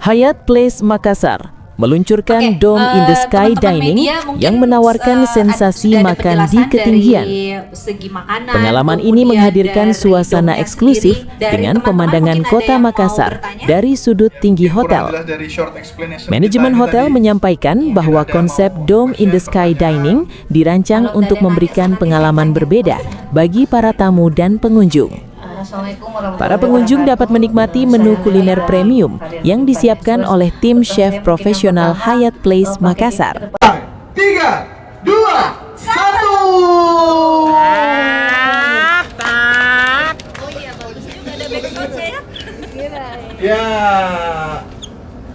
Hyatt Place Makassar meluncurkan Dome in the Sky Dining yang menawarkan sensasi makan di ketinggian. Pengalaman ini menghadirkan suasana eksklusif dengan pemandangan kota Makassar dari sudut tinggi hotel. Manajemen hotel menyampaikan bahwa konsep Dome in the Sky Dining dirancang untuk memberikan pengalaman berbeda bagi para tamu dan pengunjung. Para pengunjung dapat menikmati menu kuliner premium yang disiapkan oleh tim chef profesional Hyatt Place Makassar. 3, 2, 1. Ya,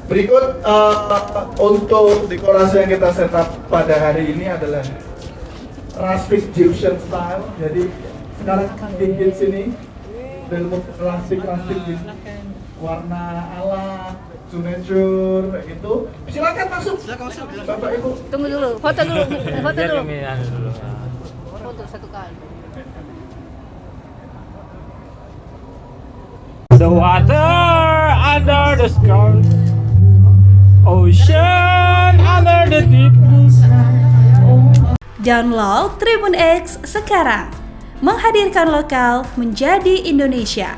berikut untuk dekorasi yang kita setup pada hari ini adalah rustic Egyptian style. Jadi sekarang di sini dan rustic warna ala signature gitu. Silakan masuk. Bapak Ibu. Tunggu dulu, foto dulu. Foto satu kali. The water under the sky, ocean under the deep blue sky. Download Tribun X sekarang, menghadirkan lokal menjadi Indonesia.